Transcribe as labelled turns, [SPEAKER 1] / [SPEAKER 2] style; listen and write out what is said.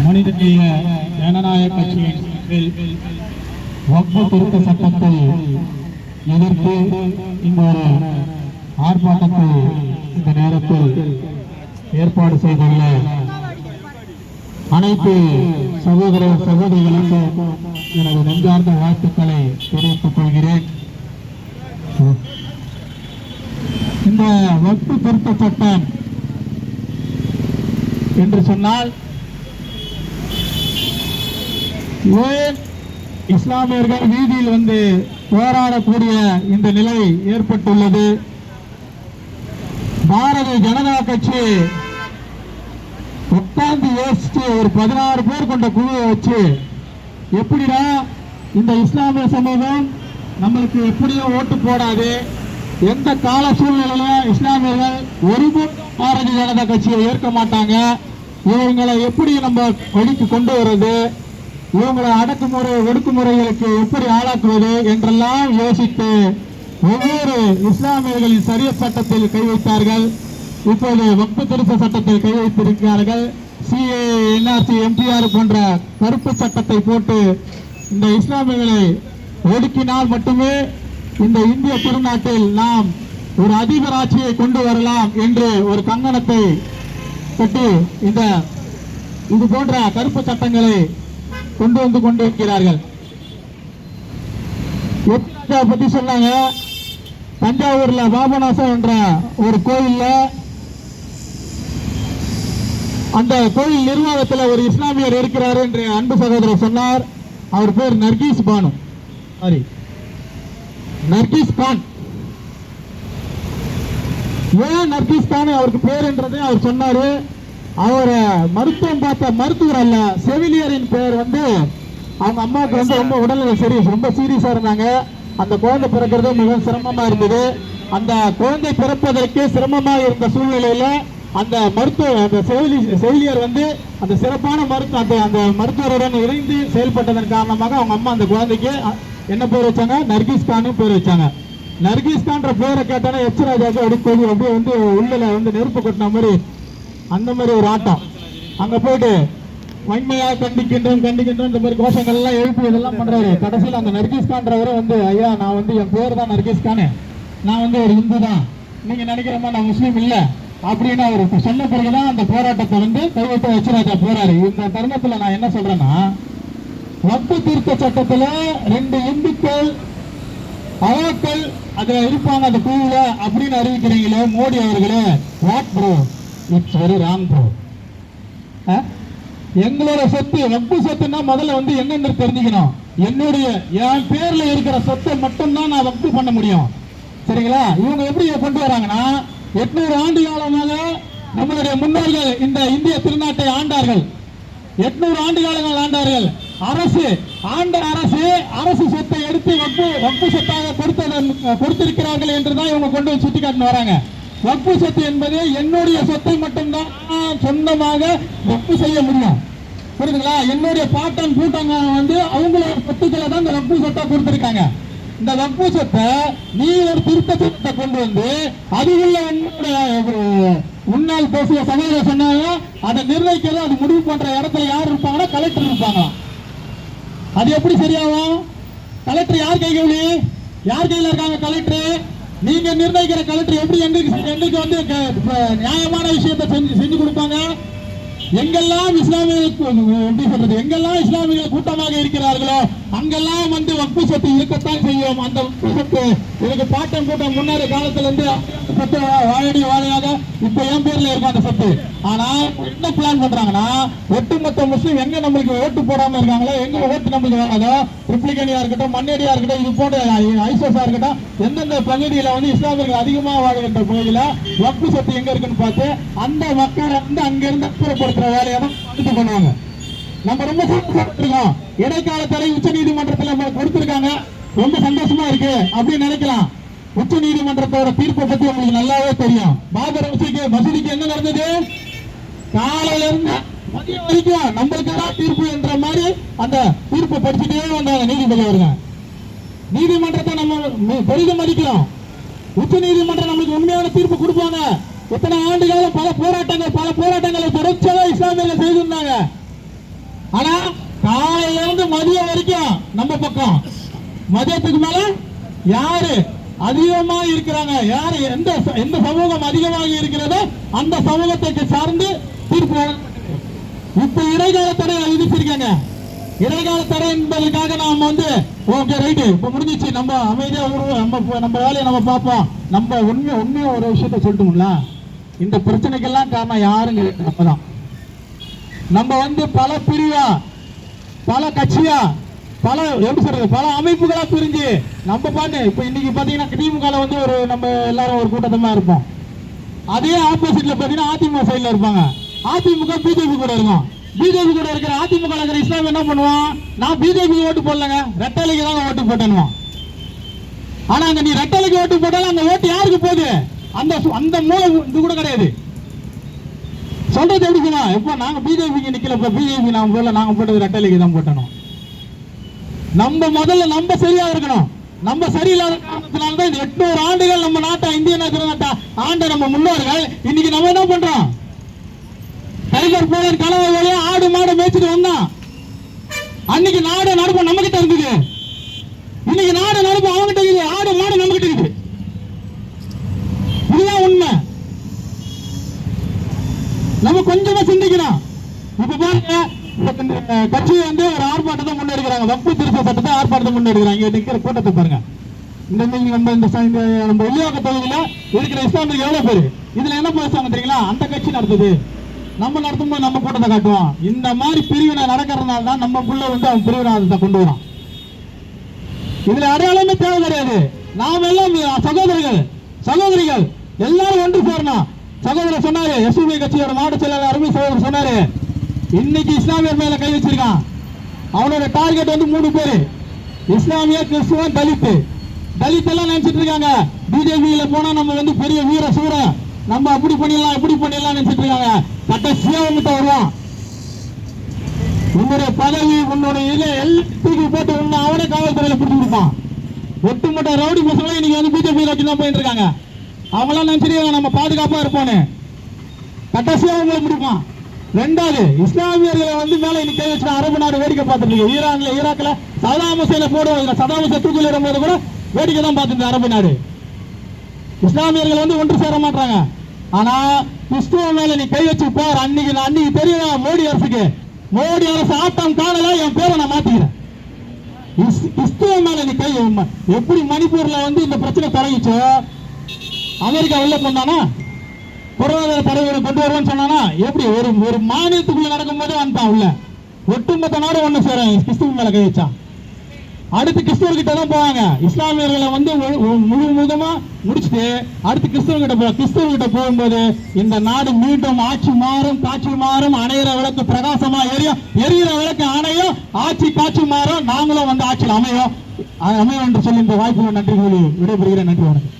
[SPEAKER 1] மனிதநேய ஜனநாயக கட்சியின் வக்ஃப் திருத்த சட்டத்தை எதிர்த்து இந்த ஒரு ஆர்ப்பாட்டத்தை இந்த நேரத்தில் ஏற்பாடு செய்துள்ள அனைத்து சகோதர சகோதரிகளுக்கும் எனது நெஞ்சார்ந்த வாழ்த்துக்களை தெரிவித்துக் கொள்கிறேன். இந்த வக்ஃப் திருத்த சட்டம் என்று சொன்னால் ஏன் இஸ்லாமியர்கள் வீதியில் வந்து போராடக்கூடிய இந்த நிலை ஏற்பட்டுள்ளது? பாரதிய ஜனதா கட்சி உட்கார்ந்து யோசிச்சு ஒரு 16 பேர் கொண்ட குழுவை வச்சு எப்படின்னா இந்த இஸ்லாமிய சமூகம் நம்மளுக்கு எப்படியும் ஓட்டு போடாது, எந்த கால சூழ்நிலையிலும் இஸ்லாமியர்கள் ஒருபோதும் பாரதிய ஜனதா கட்சியை ஏற்க மாட்டாங்க, இவங்களை எப்படி நம்ம வழிக்கு கொண்டு வருவது, இவங்களை அடக்குமுறை ஒடுக்குமுறைகளுக்கு எப்படி ஆளாக்குவது என்றெல்லாம் யோசித்து ஒவ்வொரு இஸ்லாமியர்களின் சரிய சட்டத்தில் கை வைத்தார்கள். இப்போது வக்ஃப் திருத்த சட்டத்தில் கை வைத்திருக்கிறார்கள். சிஏ, என்ஆர்சி, எம்பிஆர் போன்ற கருப்பு சட்டத்தை போட்டு இந்த இஸ்லாமியர்களை ஒடுக்கினால் மட்டுமே இந்த இந்திய திருநாட்டில் நாம் ஒரு அதிபர் ஆட்சியை கொண்டு வரலாம் என்று ஒரு கங்கணத்தை கட்டி இந்த இது போன்ற கருப்பு சட்டங்களை கொண்டு வந்து கொண்டிருக்கிறார்கள். பத்தி சொன்னாங்க. தஞ்சாவூர்ல பாபநாசம் என்ற ஒரு கோயில்ல அந்த கோயில் நிர்வாகத்தில் ஒரு இஸ்லாமியர் இருக்கிறார் என்று அன்பு சகோதரர் சொன்னார். அவர் பேர் நர்கீஸ் பானு, சாரி நர்கீஸ் கான். ஏன் நர்கீஸ் கான் அவருக்கு பேர் என்றதை அவர் சொன்னாரு. அவர் மருத்துவம் பார்த்த மருத்துவர் அல்ல, செவிலியரின் பேர் வந்து அவங்க அம்மாவுக்கு வந்து ரொம்ப உடல்நிலை சரி, ரொம்ப சீரியஸா இருந்தாங்க. அந்த குழந்தை பிறக்கிறது மிகவும் சிரமமா இருந்தது. அந்த குழந்தை பிறப்பதற்கு சிரமமாக இருந்த சூழ்நிலையில அந்த செவிலியர் வந்து அந்த சிறப்பான அந்த மருத்துவருடன் இணைந்து செயல்பட்டதன் காரணமாக அவங்க அம்மா அந்த குழந்தைக்கு என்ன பேர் வச்சாங்க? நர்கீஸ் கான் பேர் வச்சாங்க. நர்கீஸ் கான்ற பேரை கேட்டானே எச்ராஜாக்கு அடிப்பது அப்படியே வந்து உள்ள வந்து நெருப்பு கொட்டின மாதிரி அந்த மாதிரி ஒரு ஆட்டம். அங்க போயிட்டு வன்மையாக கண்டிக்கின்றோம் இந்த மாதிரி கோஷங்கள் எல்லாம் எழுப்பி இதெல்லாம் பண்றாரு. கடைசியில் அந்த நர்கீஸ் கான்றவரை வந்து ஐயா நான் வந்து என் பேர் தான் நர்கீஸ் கானு, நான் வந்து ஒரு இந்து தான், நீங்க நினைக்கிற மாதிரி நான் முஸ்லீம் இல்ல அப்படின்னு அவர் சொன்ன பிறகுதான் அந்த போராட்டத்தை வந்து கைவிட்டு வச்சுராஜா போறாரு. இந்த தருணத்துல நான் என்ன சொல்றேன்னா, வக்ஃப் திருத்த சட்டத்துல 2 இந்துக்கள் அவாக்கள் அதுல இருப்பாங்க அந்த குழுல அப்படின்னு அறிவிக்கிறீங்களே மோடி அவர்களே, what bro, it's very wrong bro. எங்களோட சொத்து வக்ஃப் சொத்துன்னா முதல்ல வந்து என்னன்னு தெரிஞ்சுக்கணும். என்னுடைய என் பேர்ல இருக்கிற சொத்தை மட்டும்தான் நான் வக்ஃப் பண்ண முடியும், சரிங்களா? இவங்க எப்படி கொண்டு வராங்கன்னா 800 ஆண்டு காலமாக நம்மளுடைய முன்னோர்கள் இந்த இந்திய திருநாட்டை ஆண்டார்கள். 800 ஆண்டு காலங்கள் ஆண்டார்கள். அரசு சொத்தை எடுத்து வக்ஃப் சொத்தாக கொடுத்திருக்கிறார்கள் என்றுதான் இவங்க கொண்டு வந்து சுட்டி காட்டின்னு வராங்க. வக்ஃப் சொத்து என்பது என்னுடைய சொத்தை மட்டும்தான் சொந்தமாக வக்ஃப் செய்ய முடியும், புரியுதுங்களா? என்னுடைய பாட்டன் கூட்டங்க வந்து அவங்களோட சொத்துக்களை தான் இந்த வக்ஃப் சொத்தா கொடுத்திருக்காங்க. இந்த வக்ஃப் சொத்தை நீ ஒரு திருத்த சட்டத்தை கொண்டு வந்து அது உள்ள முன்னாள் பேசிய சகோதரர் சொன்னாங்க, அதை நிர்ணயிக்கிறது அது முடிவு பண்ற இடத்துல யார் இருப்பாங்கன்னா கலெக்டர் இருப்பாங்க. அது எப்படி சரியாகும்? கலெக்டர் யார் கையில இருக்காங்க? கலெக்டர் நீங்க நிர்ணயிக்கிற கலெக்டர் எப்படி எங்களுக்கு வந்து நியாயமான விஷயத்தை செஞ்சு கொடுப்பாங்க? எங்கெல்லாம் இஸ்லாமியர்கள் எங்கெல்லாம் இஸ்லாமியர்கள் கூட்டமாக இருக்கிறார்களோ அங்கெல்லாம் வந்து வக்ஃப் சொத்து இருக்கத்தான் செய்யும். அந்த வக்ஃப் சொத்து எனக்கு பாட்டன் கூட்டம் முன்னேற காலத்துல இருந்து சொத்து வாழையாக இப்ப என் பேர்ல இருக்கும் அந்த சொத்து. ஆனா என்ன பிளான் பண்றாங்கன்னா, ஒட்டுமொத்த முஸ்லீம் எங்க நம்மளுக்கு ஓட்டு போடாம இருக்காங்களோ, எங்க ஓட்டு நம்மளுக்கு வேணாதோ, ட்ரிப்ளிகனியா இருக்கட்டும், மண்ணேடியா இருக்கட்டும், இது போன்ற ஐசோஸா இருக்கட்டும், எந்தெந்த பகுதியில வந்து இஸ்லாமியர்கள் அதிகமாக வாழ்கின்ற பகுதியில வக்ஃப் சொத்து எங்க இருக்குன்னு பார்த்து அந்த மக்களை வந்து அங்கிருந்து அப்புறப்படுத்துற வேலையை தான் பண்ணுவாங்க. நம்ம ரொம்ப சந்தோஷப்பட்டிருக்கோம். இடைக்கால தடை உச்ச நீதிமன்றத்தில் கொடுத்திருக்காங்க, ரொம்ப சந்தோஷமா இருக்கு அப்படின்னு நினைக்கலாம். உச்ச நீதிமன்றத்தோட தீர்ப்பை பத்தி உங்களுக்கு நல்லாவே தெரியும். பாபர் மசூதிக்கு என்ன நடந்தது? காலையில இருந்து மதியம் வரைக்கும் நம்மளுக்கு தான் தீர்ப்பு என்ற மாதிரி அந்த தீர்ப்பை படிச்சுட்டே வந்தாங்க நீதிபதி அவருங்க. நீதிமன்றத்தை நம்ம பெரிதும் மதிக்கிறோம். உச்ச நீதிமன்றம் நம்மளுக்கு உண்மையான தீர்ப்பு கொடுப்பாங்க. இத்தனை ஆண்டு காலம் பல போராட்டங்களை தொடர்ச்சியாக இஸ்லாமியர்கள் செய்திருந்தாங்க. ஆனா காலையில இருந்து மதியம் வரைக்கும் நம்ம பக்கம், மதியத்துக்கு மேல யாரு அதிகமா இருக்கிறாங்க, யாரு எந்த சமூகம் அதிகமாக இருக்கிறதோ அந்த சமூகத்தை சார்ந்து தீர்ப்பு. இப்ப இடைக்கால தடை விதிச்சிருக்காங்க. இடைக்கால தடை என்பதற்காக நாம ஓகே ரைட்டு இப்ப முடிஞ்சிச்சு, நம்ம அமைதியா நம்ம வேலையை நம்ம பார்ப்போம். நம்ம உண்மையா ஒரு விஷயத்த சொல்லட்டுங்களா, இந்த பிரச்சனைக்கெல்லாம் காரணம் யாருங்க? நம்ம தான். நம்ம பல பிரிவா, பல கட்சியா, பல எப்படி சொல்றது, பல அமைப்புகளா பிரிஞ்சு நம்ம பாட்டு இப்ப இன்னைக்கு பாத்தீங்கன்னா திமுக ஒரு நம்ம எல்லாரும் ஒரு கூட்டத்தமா இருப்போம். அதே ஆப்போசிட்ல பாத்தீங்கன்னா அதிமுக சைட்ல இருப்பாங்க. அதிமுக பிஜேபி கூட இருக்கும். பிஜேபி கூட இருக்கிற அதிமுக இருக்கிற இஸ்லாம் என்ன பண்ணுவான், நான் பிஜேபி ஓட்டு போடலங்க, ரெட்டலைக்கு தான் ஓட்டு போட்டேன்னுவான். ஆனா அங்க நீ ரெட்டலைக்கு ஓட்டு போட்டாலும் அந்த ஓட்டு யாருக்கு போகுது? அந்த மூலம் இது கூட கிடையாது. சொல்றது எப்படி சொன்னா, இப்ப நாங்க பிஜேபிக்கு நிக்கல, இப்ப பிஜேபி நாங்க போடல, நாங்க போட்டது ரெட்டலைக்கு தான் போட்டணும். நம்ம முதல்ல நம்ம சரியா இருக்கணும். நம்ம சரியில்லாத காரணத்தினால்தான் இந்த 800 ஆண்டுகள் நம்ம நாட்டை, இந்திய நாட்டை ஆண்ட நம்ம முன்னோர்கள் இன்னைக்கு நம்ம என்ன பண்றோம்? டைகர் போலர் கலவை வழியா ஆடு மாடு மேய்ச்சிட்டு வந்தான். அன்னைக்கு நாடு நடப்பு நம்ம கிட்ட இருந்தது, இன்னைக்கு நாடு நடப்பு அவங்க கிட்ட இருக்குது, ஆடு மாடு நம்ம கிட்ட இருக்குது. இதுதான் உண்மை. நம்ம கொஞ்சமா சிந்திக்கணும். இப்ப பாருங்க, கட்சி ஒரு ஆர்ப்பாட்டத்தை முன்னெடுக்கிறாங்க, வக்பு திருத்த சட்டத்தை ஆர்ப்பாட்டத்தை முன்னெடுக்கிறாங்க. இங்க நிக்கிற கூட்டத்தை பாருங்க. நம்ம வெளியாக தொகுதியில இருக்கிற இஸ்லாமியர்கள் எவ்வளவு பேரு, இதுல என்ன பேசுவாங்க தெரியுங்களா? அந்த கட்சி நடத்துது, நம்ம நடத்தும்போது நம்ம கூட்டத்தை காட்டுவோம். இந்த மாதிரி பிரிவினை நடக்கிறதுனால தான் நம்ம புள்ள அவன் பிரிவினை கொண்டு வரான். இதுல அடையாளமே தேவை கிடையாது. நாம் எல்லாம் சகோதரிகள் எல்லாரும் ஒன்று சேரணும். சகோதரர் சொன்னாரு, எஸ்யூபி கட்சியோட மாவட்ட செயலாளர் அருமை சகோதரர் சொன்னாரு, இன்னைக்கு இஸ்லாமியர் மேல கை வச்சிருக்கான். அவனோட டார்கெட் 3 பேரு, இஸ்லாமிய, கிறிஸ்துவன், தலித் எல்லாம் நினைச்சிட்டு இருக்காங்க. பிஜேபியில போனா நம்ம பெரிய வீர சூர, நம்ம அப்படி பண்ணிடலாம் இப்படி பண்ணிடலாம் நினைச்சிட்டு இருக்காங்க. கடைசியா வருவான். உன்னுடைய பதவி, உன்னுடைய எல்லாம் தூக்கி போட்டு அவனே காவல்துறையில பிடிச்சு கொடுப்பான். ஒட்டுமொத்த ரவுடி பசங்களும் இன்னைக்கு பிஜேபி வச்சு தான் போயிட்டு இருக்காங்க. அவங்களாம் நினைச்சிருக்காங்க நம்ம பாதுகாப்பா இருப்போன்னு. கடைசியா அவங்களை முடிப்பான். ரெண்டாவது, இஸ்லாமியர்களை மேல இன்னைக்கு கை வச்சு அரபு நாடு வேடிக்கை பார்த்துட்டு இருக்கு. ஈராக்ல சதாம் ஹுசைனை போடுவாங்க, சதாம் ஹுசைன் தூக்கில் இடும்போது கூட வேடிக்கை தான் பார்த்துட்டு அரபு நாடு. இஸ்லாமியர்கள் ஒன்று சேர மாட்டாங்க. ஆனா கிறிஸ்துவ மேல நீ கை வச்சு பார். அன்னைக்கு தெரியும் மோடி அரசு ஆட்டம் காணல, என் பேரை நான் மாத்திக்கிறேன். கிறிஸ்துவ மேல நீ கை, எப்படி மணிப்பூர்ல இந்த பிரச்சனை தொடங்கிச்சோ, அமெரிக்கா உள்ள கொண்டானா, பொருளாதார தலைவரை கொண்டு வருவோம்னு சொன்னானா, எப்படி ஒரு மாநிலத்துக்குள்ள நடக்கும் போது வந்துட்டான் உள்ள. ஒட்டுமொத்த நாடு ஒண்ணு சேரும் கிறிஸ்துவ மேல கை வச்சான். அடுத்து கிறிஸ்துவர்கிட்ட தான் போவாங்க. இஸ்லாமியர்களை முழுமுகமா முடிச்சுட்டு அடுத்து கிறிஸ்துவர்கிட்ட போகும்போது இந்த நாடு மீண்டும் ஆட்சி மாறும், காட்சி மாறும், அணையிற விளக்கு பிரகாசமா எரியும், எரியிற விளக்கு அணையும், ஆட்சி காட்சி மாறும், நாங்களும் ஆட்சியில் அமையும் என்று சொல்லி இந்த வாய்ப்புகள் நன்றி கூறி விடைபெறுகிறேன். நன்றி, வணக்கம்.